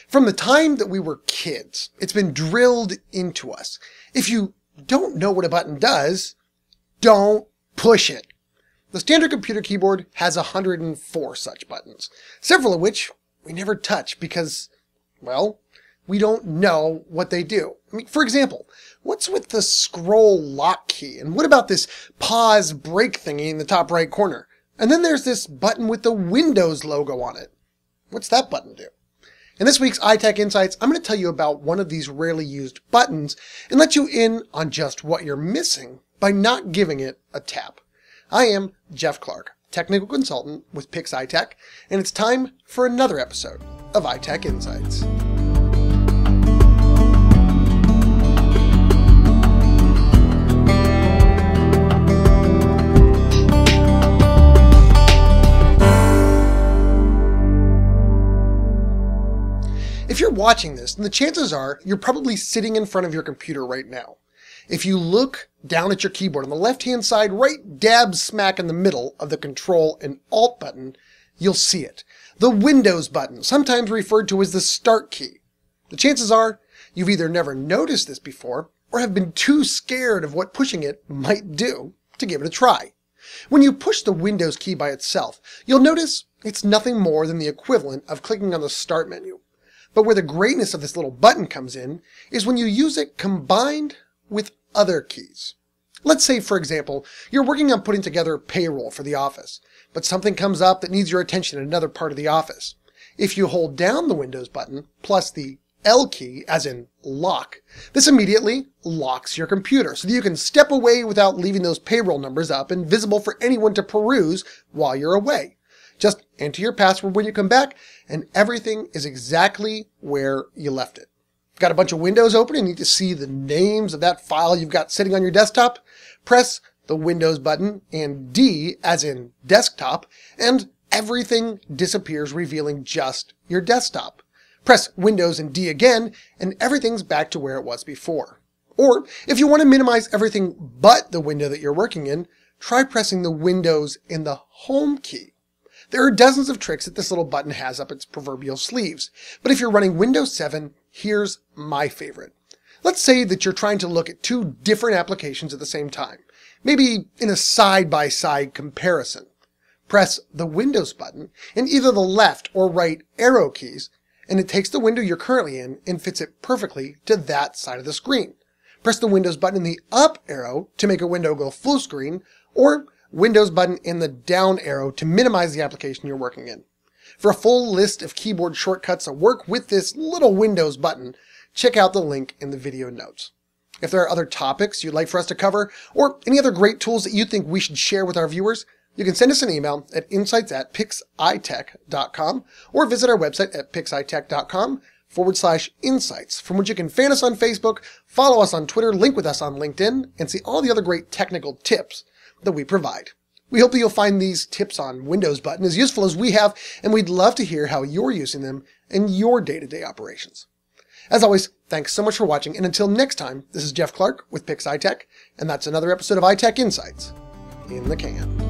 From the time that we were kids, it's been drilled into us. If you don't know what a button does, don't push it. The standard computer keyboard has 104 such buttons, several of which we never touch because, well, we don't know what they do. I mean, for example, what's with the scroll lock key? And what about this pause break thingy in the top right corner? And then there's this button with the Windows logo on it. What's that button do? In this week's ITech Insights, I'm going to tell you about one of these rarely used buttons and let you in on just what you're missing by not giving it a tap. I am Jeff Clark, technical consultant with Pix ITech, and it's time for another episode of ITech Insights. If you're watching this, then the chances are you're probably sitting in front of your computer right now. If you look down at your keyboard on the left-hand side, right dab smack in the middle of the Control and Alt button, you'll see it. The Windows button, sometimes referred to as the Start key. The chances are you've either never noticed this before or have been too scared of what pushing it might do to give it a try. When you push the Windows key by itself, you'll notice it's nothing more than the equivalent of clicking on the Start menu. But where the greatness of this little button comes in is when you use it combined with other keys. Let's say, for example, you're working on putting together payroll for the office, but something comes up that needs your attention in another part of the office. If you hold down the Windows button plus the L key, as in lock, this immediately locks your computer so that you can step away without leaving those payroll numbers up and visible for anyone to peruse while you're away. Just enter your password when you come back, and everything is exactly where you left it. Got a bunch of windows open and you need to see the names of that file you've got sitting on your desktop? Press the Windows button and D, as in desktop, and everything disappears, revealing just your desktop. Press Windows and D again, and everything's back to where it was before. Or, if you want to minimize everything but the window that you're working in, try pressing the Windows and the Home key. There are dozens of tricks that this little button has up its proverbial sleeves, but if you're running Windows 7, here's my favorite. Let's say that you're trying to look at two different applications at the same time, maybe in a side-by-side comparison. Press the Windows button and either the left or right arrow keys, and it takes the window you're currently in and fits it perfectly to that side of the screen. Press the Windows button and the up arrow to make a window go full screen, or Windows button and the down arrow to minimize the application you're working in. For a full list of keyboard shortcuts that work with this little Windows button, check out the link in the video notes. If there are other topics you'd like for us to cover, or any other great tools that you think we should share with our viewers, you can send us an email at insights@pixitech.com or visit our website at pixitech.com/insights, from which you can fan us on Facebook, follow us on Twitter, link with us on LinkedIn, and see all the other great technical tips that we provide. We hope that you'll find these tips on Windows button as useful as we have, and we'd love to hear how you're using them in your day-to-day operations. As always, thanks so much for watching, and until next time, this is Jeff Clark with Pix ITech, and that's another episode of ITech Insights in the can.